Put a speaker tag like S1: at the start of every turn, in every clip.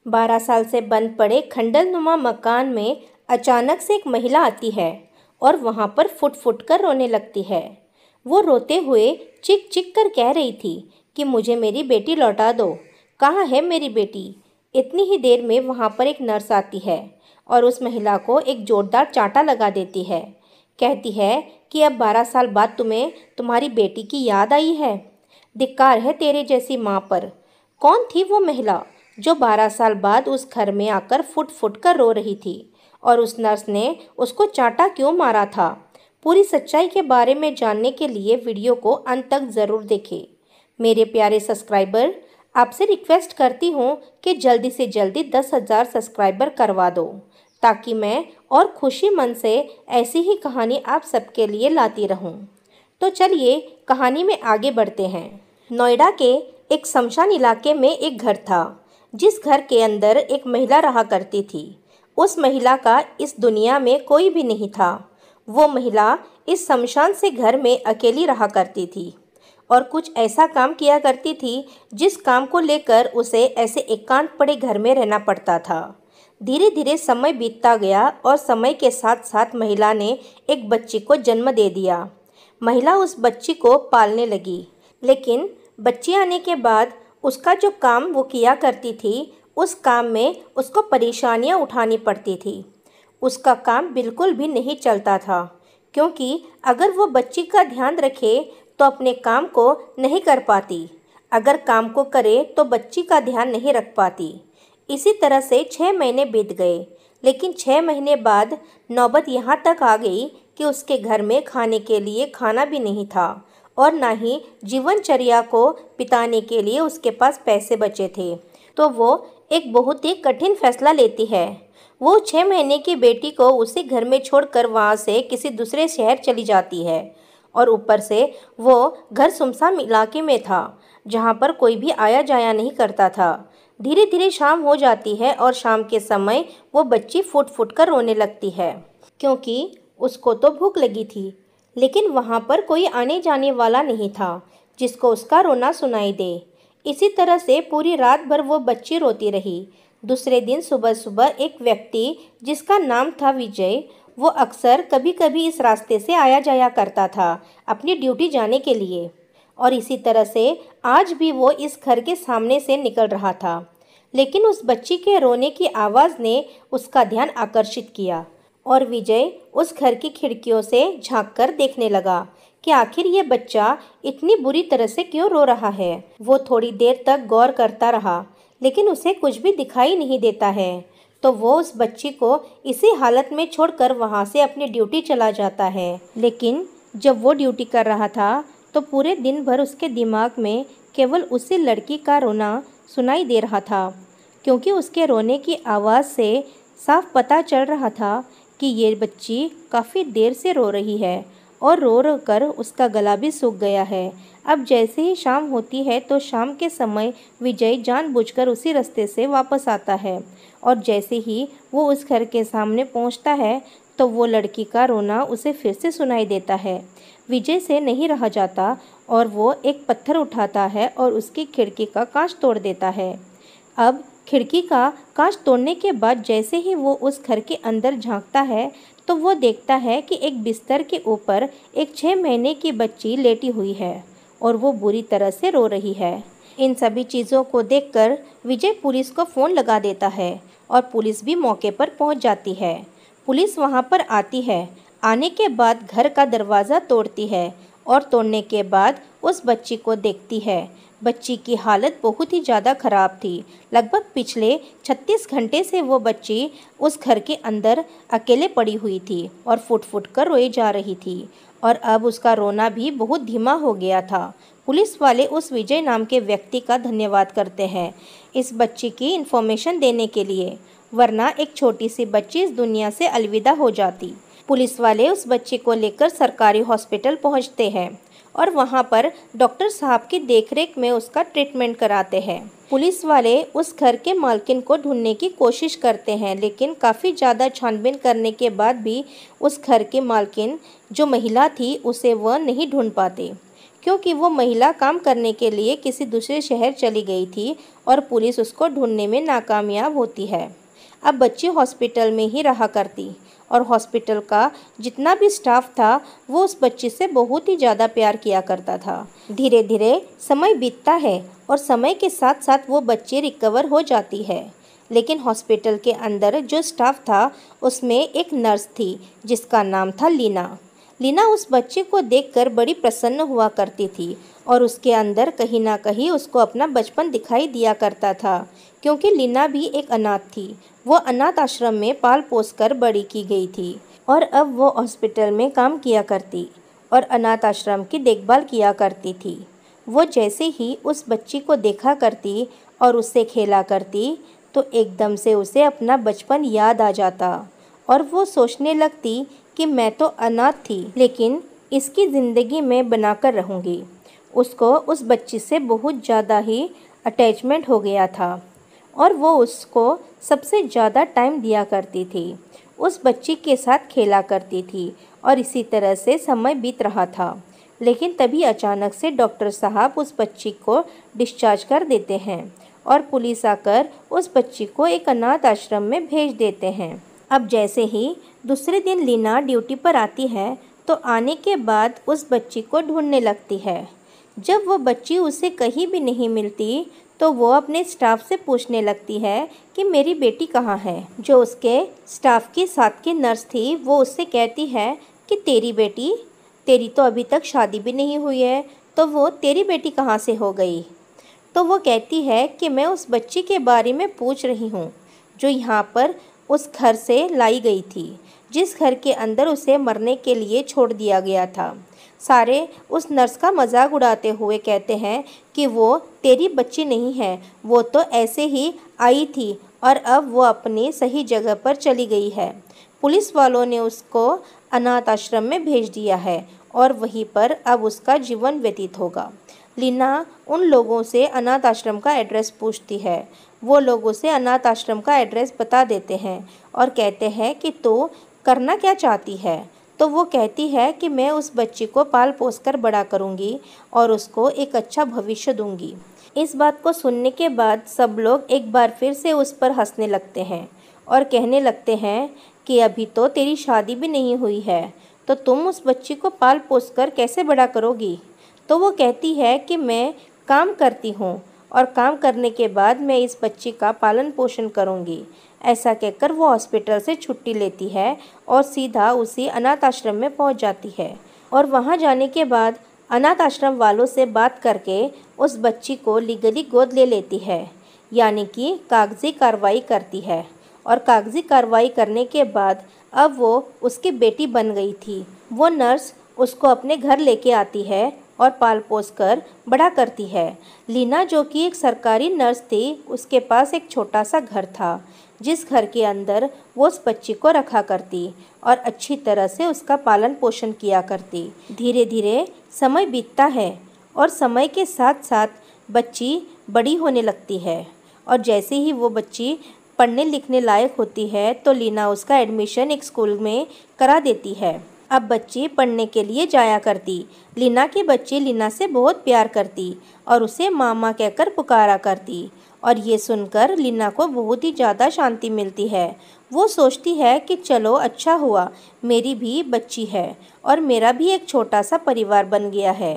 S1: 12 साल से बंद पड़े खंडहरनुमा मकान में अचानक से एक महिला आती है और वहाँ पर फुट फुट कर रोने लगती है। वो रोते हुए चीख चीख कर कह रही थी कि मुझे मेरी बेटी लौटा दो, कहाँ है मेरी बेटी। इतनी ही देर में वहाँ पर एक नर्स आती है और उस महिला को एक जोरदार चांटा लगा देती है। कहती है कि अब 12 साल बाद तुम्हें तुम्हारी बेटी की याद आई है। धिक्कार है तेरे जैसी माँ पर। कौन थी वो महिला जो 12 साल बाद उस घर में आकर फुट फुट कर रो रही थी, और उस नर्स ने उसको चांटा क्यों मारा था? पूरी सच्चाई के बारे में जानने के लिए वीडियो को अंत तक ज़रूर देखें। मेरे प्यारे सब्सक्राइबर, आपसे रिक्वेस्ट करती हूँ कि जल्दी से जल्दी 10,000 सब्सक्राइबर करवा दो, ताकि मैं और खुशी मन से ऐसी ही कहानी आप सबके लिए लाती रहूँ। तो चलिए कहानी में आगे बढ़ते हैं। नोएडा के एक शमशान इलाके में एक घर था, जिस घर के अंदर एक महिला रहा करती थी। उस महिला का इस दुनिया में कोई भी नहीं था। वो महिला इस शमशान से घर में अकेली रहा करती थी और कुछ ऐसा काम किया करती थी जिस काम को लेकर उसे ऐसे एकांत पड़े घर में रहना पड़ता था। धीरे धीरे समय बीतता गया और समय के साथ साथ महिला ने एक बच्ची को जन्म दे दिया। महिला उस बच्ची को पालने लगी, लेकिन बच्ची आने के बाद उसका जो काम वो किया करती थी, उस काम में उसको परेशानियां उठानी पड़ती थी। उसका काम बिल्कुल भी नहीं चलता था, क्योंकि अगर वो बच्ची का ध्यान रखे तो अपने काम को नहीं कर पाती, अगर काम को करे तो बच्ची का ध्यान नहीं रख पाती। इसी तरह से 6 महीने बीत गए, लेकिन 6 महीने बाद नौबत यहाँ तक आ गई कि उसके घर में खाने के लिए खाना भी नहीं था और ना ही जीवनचर्या को बिताने के लिए उसके पास पैसे बचे थे। तो वो एक बहुत ही कठिन फैसला लेती है। वो 6 महीने की बेटी को उसी घर में छोड़कर वहाँ से किसी दूसरे शहर चली जाती है, और ऊपर से वो घर सुनसान इलाके में था, जहाँ पर कोई भी आया जाया नहीं करता था। धीरे धीरे शाम हो जाती है और शाम के समय वो बच्ची फुट फुट कर रोने लगती है, क्योंकि उसको तो भूख लगी थी, लेकिन वहाँ पर कोई आने जाने वाला नहीं था जिसको उसका रोना सुनाई दे। इसी तरह से पूरी रात भर वो बच्ची रोती रही। दूसरे दिन सुबह सुबह एक व्यक्ति जिसका नाम था विजय, वो अक्सर कभी कभी इस रास्ते से आया जाया करता था अपनी ड्यूटी जाने के लिए, और इसी तरह से आज भी वो इस घर के सामने से निकल रहा था। लेकिन उस बच्ची के रोने की आवाज़ ने उसका ध्यान आकर्षित किया और विजय उस घर की खिड़कियों से झांक कर देखने लगा कि आखिर ये बच्चा इतनी बुरी तरह से क्यों रो रहा है। वो थोड़ी देर तक गौर करता रहा, लेकिन उसे कुछ भी दिखाई नहीं देता है। तो वो उस बच्ची को इसी हालत में छोड़कर वहाँ से अपनी ड्यूटी चला जाता है। लेकिन जब वो ड्यूटी कर रहा था तो पूरे दिन भर उसके दिमाग में केवल उसी लड़की का रोना सुनाई दे रहा था, क्योंकि उसके रोने की आवाज़ से साफ पता चल रहा था कि ये बच्ची काफ़ी देर से रो रही है और रो रो कर उसका गला भी सूख गया है। अब जैसे ही शाम होती है तो शाम के समय विजय जानबूझकर उसी रास्ते से वापस आता है, और जैसे ही वो उस घर के सामने पहुंचता है तो वो लड़की का रोना उसे फिर से सुनाई देता है। विजय से नहीं रहा जाता और वो एक पत्थर उठाता है और उसकी खिड़की का कांच तोड़ देता है। अब खिड़की का कांच तोड़ने के बाद जैसे ही वो उस घर के अंदर झांकता है तो वो देखता है कि एक बिस्तर के ऊपर एक 6 महीने की बच्ची लेटी हुई है और वो बुरी तरह से रो रही है। इन सभी चीज़ों को देखकर विजय पुलिस को फ़ोन लगा देता है और पुलिस भी मौके पर पहुंच जाती है। पुलिस वहां पर आती है। आने के बाद घर का दरवाज़ा तोड़ती है और तोड़ने के बाद उस बच्ची को देखती है। बच्ची की हालत बहुत ही ज़्यादा ख़राब थी। लगभग पिछले 36 घंटे से वो बच्ची उस घर के अंदर अकेले पड़ी हुई थी और फुट फुट कर रोई जा रही थी, और अब उसका रोना भी बहुत धीमा हो गया था। पुलिस वाले उस विजय नाम के व्यक्ति का धन्यवाद करते हैं इस बच्ची की इन्फॉर्मेशन देने के लिए, वरना एक छोटी सी बच्ची इस दुनिया से अलविदा हो जाती। पुलिस वाले उस बच्ची को लेकर सरकारी हॉस्पिटल पहुंचते हैं और वहां पर डॉक्टर साहब की देखरेख में उसका ट्रीटमेंट कराते हैं। पुलिस वाले उस घर के मालकिन को ढूंढने की कोशिश करते हैं, लेकिन काफ़ी ज़्यादा छानबीन करने के बाद भी उस घर की मालकिन जो महिला थी उसे वह नहीं ढूंढ पाते, क्योंकि वो महिला काम करने के लिए किसी दूसरे शहर चली गई थी और पुलिस उसको ढूंढने में नाकामयाब होती है। अब बच्ची हॉस्पिटल में ही रहा करती और हॉस्पिटल का जितना भी स्टाफ था वो उस बच्ची से बहुत ही ज़्यादा प्यार किया करता था। धीरे धीरे समय बीतता है और समय के साथ साथ वो बच्ची रिकवर हो जाती है। लेकिन हॉस्पिटल के अंदर जो स्टाफ था उसमें एक नर्स थी जिसका नाम था लीना। लीना उस बच्चे को देखकर बड़ी प्रसन्न हुआ करती थी और उसके अंदर कहीं ना कहीं उसको अपना बचपन दिखाई दिया करता था, क्योंकि लीना भी एक अनाथ थी। वो अनाथ आश्रम में पाल पोस कर बड़ी की गई थी और अब वो हॉस्पिटल में काम किया करती और अनाथ आश्रम की देखभाल किया करती थी। वो जैसे ही उस बच्ची को देखा करती और उससे खेला करती तो एकदम से उसे अपना बचपन याद आ जाता और वो सोचने लगती कि मैं तो अनाथ थी लेकिन इसकी ज़िंदगी में बनाकर रहूँगी। उसको उस बच्ची से बहुत ज़्यादा ही अटैचमेंट हो गया था और वो उसको सबसे ज़्यादा टाइम दिया करती थी, उस बच्ची के साथ खेला करती थी और इसी तरह से समय बीत रहा था। लेकिन तभी अचानक से डॉक्टर साहब उस बच्ची को डिस्चार्ज कर देते हैं और पुलिस आकर उस बच्ची को एक अनाथ आश्रम में भेज देते हैं। अब जैसे ही दूसरे दिन लीना ड्यूटी पर आती है तो आने के बाद उस बच्ची को ढूंढने लगती है। जब वो बच्ची उसे कहीं भी नहीं मिलती तो वो अपने स्टाफ से पूछने लगती है कि मेरी बेटी कहाँ है। जो उसके स्टाफ के साथ की नर्स थी वो उससे कहती है कि तेरी तो अभी तक शादी भी नहीं हुई है, तो वो तेरी बेटी कहाँ से हो गई। तो वो कहती है कि मैं उस बच्ची के बारे में पूछ रही हूँ जो यहाँ पर उस घर से लाई गई थी, जिस घर के अंदर उसे मरने के लिए छोड़ दिया गया था। सारे उस नर्स का मजाक उड़ाते हुए कहते हैं कि वो तेरी बच्ची नहीं है, वो तो ऐसे ही आई थी और अब वो अपनी सही जगह पर चली गई है। पुलिस वालों ने उसको अनाथ आश्रम में भेज दिया है और वहीं पर अब उसका जीवन व्यतीत होगा। लीना उन लोगों से अनाथ आश्रम का एड्रेस पूछती है। वो लोग उसे अनाथ आश्रम का एड्रेस बता देते हैं और कहते हैं कि तो करना क्या चाहती है। तो वो कहती है कि मैं उस बच्ची को पाल पोस कर बड़ा करूँगी और उसको एक अच्छा भविष्य दूँगी। इस बात को सुनने के बाद सब लोग एक बार फिर से उस पर हंसने लगते हैं और कहने लगते हैं कि अभी तो तेरी शादी भी नहीं हुई है, तो तुम उस बच्ची को पाल पोस कर कैसे बड़ा करोगी। तो वो कहती है कि मैं काम करती हूँ और काम करने के बाद मैं इस बच्ची का पालन पोषण करूँगी। ऐसा कहकर वो हॉस्पिटल से छुट्टी लेती है और सीधा उसी अनाथ आश्रम में पहुँच जाती है और वहाँ जाने के बाद अनाथ आश्रम वालों से बात करके उस बच्ची को लीगली गोद ले लेती है, यानी कि कागजी कार्रवाई करती है। और कागजी कार्रवाई करने के बाद अब वो उसकी बेटी बन गई थी। वो नर्स उसको अपने घर लेके आती है और पाल पोस कर बड़ा करती है। लीना जो कि एक सरकारी नर्स थी, उसके पास एक छोटा सा घर था जिस घर के अंदर वो उस बच्ची को रखा करती और अच्छी तरह से उसका पालन पोषण किया करती। धीरे धीरे समय बीतता है और समय के साथ साथ बच्ची बड़ी होने लगती है और जैसे ही वो बच्ची पढ़ने लिखने लायक होती है तो लीना उसका एडमिशन एक स्कूल में करा देती है। अब बच्ची पढ़ने के लिए जाया करती। लीना की बच्ची लीना से बहुत प्यार करती और उसे मामा कहकर पुकारा करती और ये सुनकर लीना को बहुत ही ज़्यादा शांति मिलती है। वो सोचती है कि चलो अच्छा हुआ, मेरी भी बच्ची है और मेरा भी एक छोटा सा परिवार बन गया है।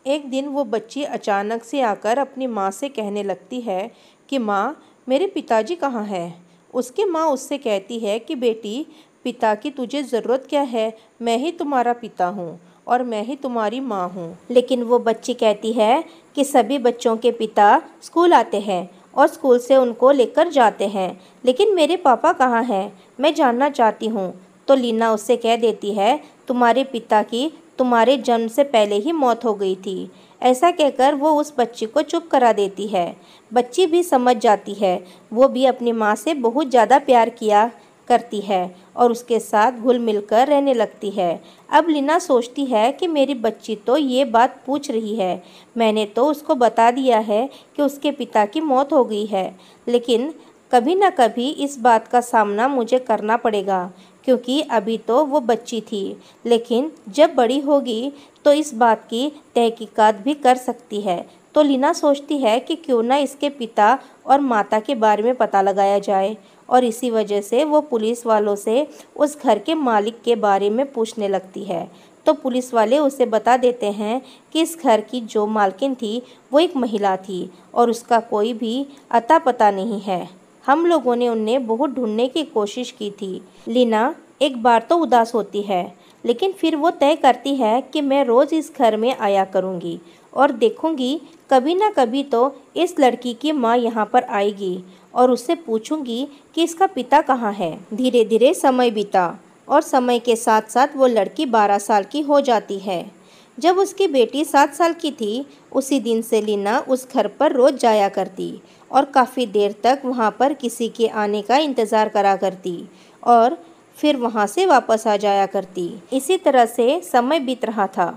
S1: एक दिन वो बच्ची अचानक से आकर अपनी माँ से कहने लगती है कि माँ, मेरे पिताजी कहाँ हैं। उसकी माँ उससे कहती है कि बेटी, पिता की तुझे ज़रूरत क्या है, मैं ही तुम्हारा पिता हूँ और मैं ही तुम्हारी माँ हूँ। लेकिन वो बच्ची कहती है कि सभी बच्चों के पिता स्कूल आते हैं और स्कूल से उनको लेकर जाते हैं, लेकिन मेरे पापा कहाँ हैं, मैं जानना चाहती हूँ। तो लीना उससे कह देती है, तुम्हारे पिता की तुम्हारे जन्म से पहले ही मौत हो गई थी। ऐसा कहकर वो उस बच्ची को चुप करा देती है। बच्ची भी समझ जाती है, वो भी अपनी माँ से बहुत ज़्यादा प्यार किया करती है और उसके साथ घुल मिलकर रहने लगती है। अब लीना सोचती है कि मेरी बच्ची तो ये बात पूछ रही है, मैंने तो उसको बता दिया है कि उसके पिता की मौत हो गई है, लेकिन कभी ना कभी इस बात का सामना मुझे करना पड़ेगा, क्योंकि अभी तो वो बच्ची थी, लेकिन जब बड़ी होगी तो इस बात की तहकीकात भी कर सकती है। तो लीना सोचती है कि क्यों ना इसके पिता और माता के बारे में पता लगाया जाए, और इसी वजह से वो पुलिस वालों से उस घर के मालिक के बारे में पूछने लगती है। तो पुलिस वाले उसे बता देते हैं कि इस घर की जो मालकिन थी वो एक महिला थी और उसका कोई भी अता पता नहीं है। हम लोगों ने उन्हें बहुत ढूंढने की कोशिश की थी। लीना एक बार तो उदास होती है, लेकिन फिर वो तय करती है कि मैं रोज़ इस घर में आया करूँगी और देखूँगी कभी ना कभी तो इस लड़की की माँ यहाँ पर आएगी और उससे पूछूंगी कि इसका पिता कहाँ है। धीरे धीरे समय बीता और समय के साथ साथ वो लड़की 12 साल की हो जाती है। जब उसकी बेटी 7 साल की थी, उसी दिन से लीना उस घर पर रोज़ जाया करती और काफ़ी देर तक वहाँ पर किसी के आने का इंतज़ार करा करती और फिर वहाँ से वापस आ जाया करती। इसी तरह से समय बीत रहा था।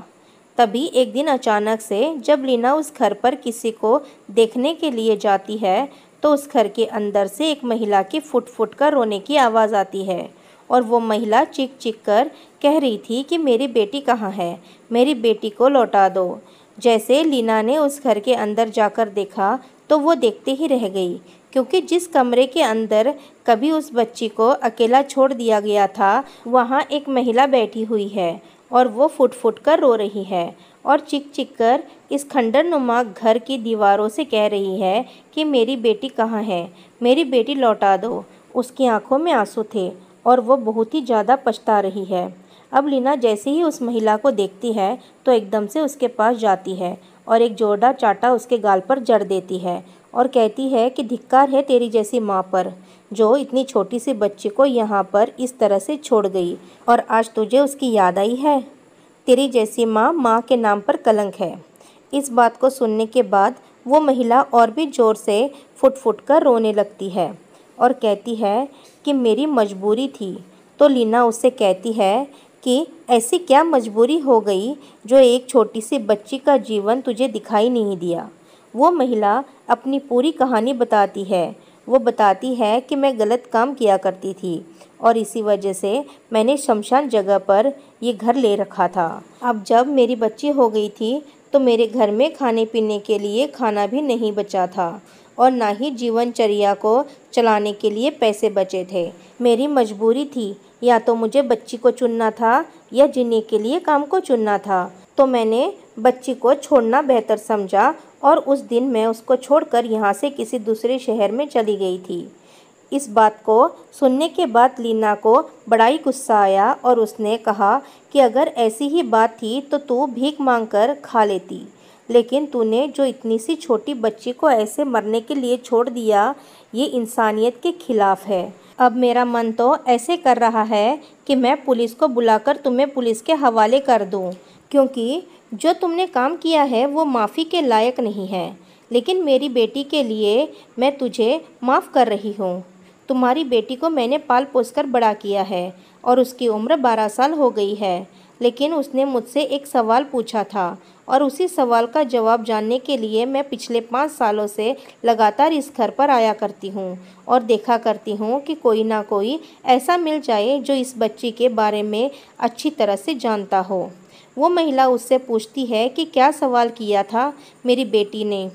S1: तभी एक दिन अचानक से जब लीना उस घर पर किसी को देखने के लिए जाती है, तो उस घर के अंदर से एक महिला की फुट फुट कर रोने की आवाज़ आती है और वो महिला चीख चीख कर कह रही थी कि मेरी बेटी कहाँ है, मेरी बेटी को लौटा दो। जैसे लीना ने उस घर के अंदर जाकर देखा तो वो देखते ही रह गई, क्योंकि जिस कमरे के अंदर कभी उस बच्ची को अकेला छोड़ दिया गया था, वहाँ एक महिला बैठी हुई है और वो फुट फुट कर रो रही है और चिक चिक कर इस खंडरनुमा घर की दीवारों से कह रही है कि मेरी बेटी कहाँ है, मेरी बेटी लौटा दो। उसकी आंखों में आंसू थे और वो बहुत ही ज़्यादा पछता रही है। अब लीना जैसे ही उस महिला को देखती है तो एकदम से उसके पास जाती है और एक जोरदार चाटा उसके गाल पर जड़ देती है और कहती है कि धिक्कार है तेरी जैसी माँ पर, जो इतनी छोटी सी बच्ची को यहाँ पर इस तरह से छोड़ गई और आज तुझे उसकी याद आई है। तेरी जैसी माँ, माँ के नाम पर कलंक है। इस बात को सुनने के बाद वो महिला और भी ज़ोर से फुट फुट कर रोने लगती है और कहती है कि मेरी मजबूरी थी। तो लीना उससे कहती है कि ऐसी क्या मजबूरी हो गई जो एक छोटी सी बच्ची का जीवन तुझे दिखाई नहीं दिया। वो महिला अपनी पूरी कहानी बताती है। वो बताती है कि मैं गलत काम किया करती थी और इसी वजह से मैंने शमशान जगह पर ये घर ले रखा था। अब जब मेरी बच्ची हो गई थी तो मेरे घर में खाने पीने के लिए खाना भी नहीं बचा था और ना ही जीवनचर्या को चलाने के लिए पैसे बचे थे। मेरी मजबूरी थी, या तो मुझे बच्ची को चुनना था या जीने के लिए काम को चुनना था। तो मैंने बच्ची को छोड़ना बेहतर समझा और उस दिन मैं उसको छोड़कर यहाँ से किसी दूसरे शहर में चली गई थी। इस बात को सुनने के बाद लीना को बड़ा ही गुस्सा आया और उसने कहा कि अगर ऐसी ही बात थी तो तू भीख मांगकर खा लेती, लेकिन तूने जो इतनी सी छोटी बच्ची को ऐसे मरने के लिए छोड़ दिया, ये इंसानियत के खिलाफ है। अब मेरा मन तो ऐसे कर रहा है कि मैं पुलिस को बुलाकर तुम्हें पुलिस के हवाले कर दूं, क्योंकि जो तुमने काम किया है वो माफ़ी के लायक नहीं है। लेकिन मेरी बेटी के लिए मैं तुझे माफ़ कर रही हूँ। तुम्हारी बेटी को मैंने पाल पोस कर बड़ा किया है और उसकी उम्र 12 साल हो गई है, लेकिन उसने मुझसे एक सवाल पूछा था और उसी सवाल का जवाब जानने के लिए मैं पिछले 5 सालों से लगातार इस घर पर आया करती हूँ और देखा करती हूँ कि कोई ना कोई ऐसा मिल जाए जो इस बच्ची के बारे में अच्छी तरह से जानता हो। वो महिला उससे पूछती है कि क्या सवाल किया था मेरी बेटी ने।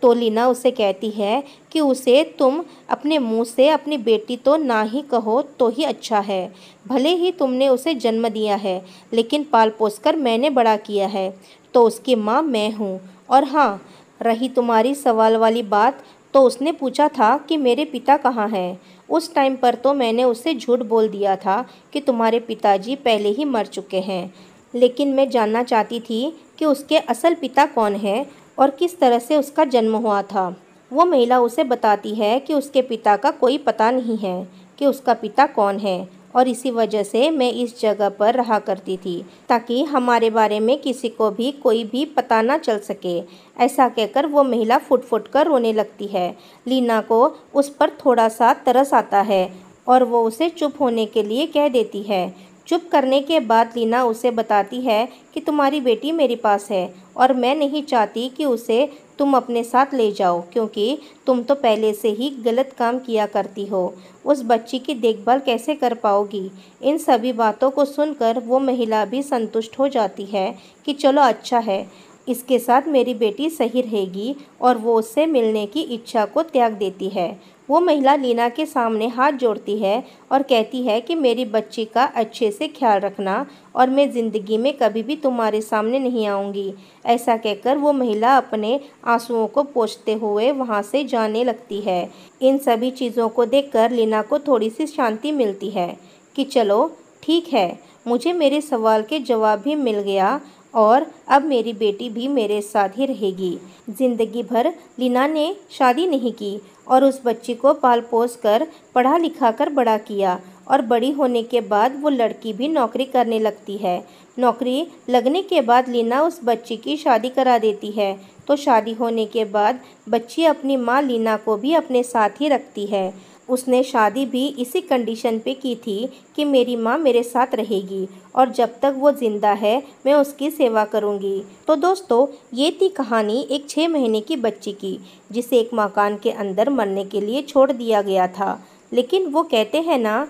S1: तो लीना उसे कहती है कि उसे तुम अपने मुंह से अपनी बेटी तो ना ही कहो तो ही अच्छा है। भले ही तुमने उसे जन्म दिया है, लेकिन पाल पोस कर मैंने बड़ा किया है, तो उसकी माँ मैं हूँ। और हाँ, रही तुम्हारी सवाल वाली बात, तो उसने पूछा था कि मेरे पिता कहाँ हैं। उस टाइम पर तो मैंने उससे झूठ बोल दिया था कि तुम्हारे पिताजी पहले ही मर चुके हैं, लेकिन मैं जानना चाहती थी कि उसके असल पिता कौन है और किस तरह से उसका जन्म हुआ था। वो महिला उसे बताती है कि उसके पिता का कोई पता नहीं है कि उसका पिता कौन है और इसी वजह से मैं इस जगह पर रहा करती थी, ताकि हमारे बारे में किसी को भी कोई भी पता ना चल सके। ऐसा कहकर वो महिला फुट फुट कर रोने लगती है। लीना को उस पर थोड़ा सा तरस आता है और वो उसे चुप होने के लिए कह देती है। चुप करने के बाद लीना उसे बताती है कि तुम्हारी बेटी मेरे पास है और मैं नहीं चाहती कि उसे तुम अपने साथ ले जाओ, क्योंकि तुम तो पहले से ही गलत काम किया करती हो। उस बच्ची की देखभाल कैसे कर पाओगी? इन सभी बातों को सुनकर वो महिला भी संतुष्ट हो जाती है कि चलो अच्छा है, इसके साथ मेरी बेटी सही रहेगी, और वो उससे मिलने की इच्छा को त्याग देती है। वो महिला लीना के सामने हाथ जोड़ती है और कहती है कि मेरी बच्ची का अच्छे से ख्याल रखना, और मैं ज़िंदगी में कभी भी तुम्हारे सामने नहीं आऊँगी। ऐसा कहकर वो महिला अपने आंसुओं को पोंछते हुए वहाँ से जाने लगती है। इन सभी चीज़ों को देखकर लीना को थोड़ी सी शांति मिलती है कि चलो ठीक है, मुझे मेरे सवाल के जवाब भी मिल गया, और अब मेरी बेटी भी मेरे साथ ही रहेगी। ज़िंदगी भर लीना ने शादी नहीं की और उस बच्ची को पाल पोस कर पढ़ा लिखा कर बड़ा किया, और बड़ी होने के बाद वो लड़की भी नौकरी करने लगती है। नौकरी लगने के बाद लीना उस बच्ची की शादी करा देती है। तो शादी होने के बाद बच्ची अपनी माँ लीना को भी अपने साथ ही रखती है। उसने शादी भी इसी कंडीशन पे की थी कि मेरी माँ मेरे साथ रहेगी, और जब तक वो ज़िंदा है मैं उसकी सेवा करूँगी। तो दोस्तों, ये थी कहानी एक 6 महीने की बच्ची की, जिसे एक मकान के अंदर मरने के लिए छोड़ दिया गया था। लेकिन वो कहते हैं ना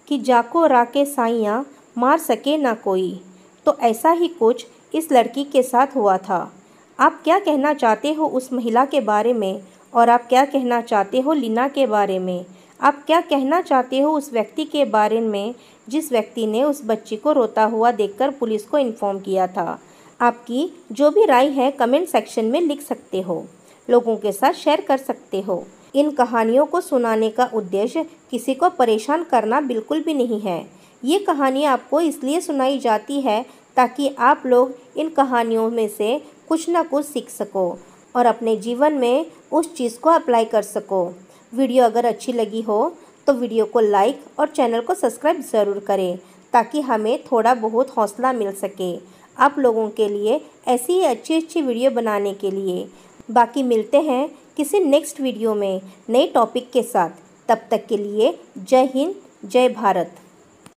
S1: कि जाको राके साइयाँ मार सके ना कोई। तो ऐसा ही कुछ इस लड़की के साथ हुआ था। आप क्या कहना चाहते हो उस महिला के बारे में, और आप क्या कहना चाहते हो लीना के बारे में? आप क्या कहना चाहते हो उस व्यक्ति के बारे में जिस व्यक्ति ने उस बच्ची को रोता हुआ देखकर पुलिस को इन्फॉर्म किया था? आपकी जो भी राय है कमेंट सेक्शन में लिख सकते हो, लोगों के साथ शेयर कर सकते हो। इन कहानियों को सुनाने का उद्देश्य किसी को परेशान करना बिल्कुल भी नहीं है। ये कहानी आपको इसलिए सुनाई जाती है ताकि आप लोग इन कहानियों में से कुछ ना कुछ सीख सको और अपने जीवन में उस चीज़ को अप्लाई कर सको। वीडियो अगर अच्छी लगी हो तो वीडियो को लाइक और चैनल को सब्सक्राइब ज़रूर करें, ताकि हमें थोड़ा बहुत हौसला मिल सके आप लोगों के लिए ऐसी ही अच्छी वीडियो बनाने के लिए। बाकी मिलते हैं किसी नेक्स्ट वीडियो में नए टॉपिक के साथ। तब तक के लिए जय हिंद, जय भारत।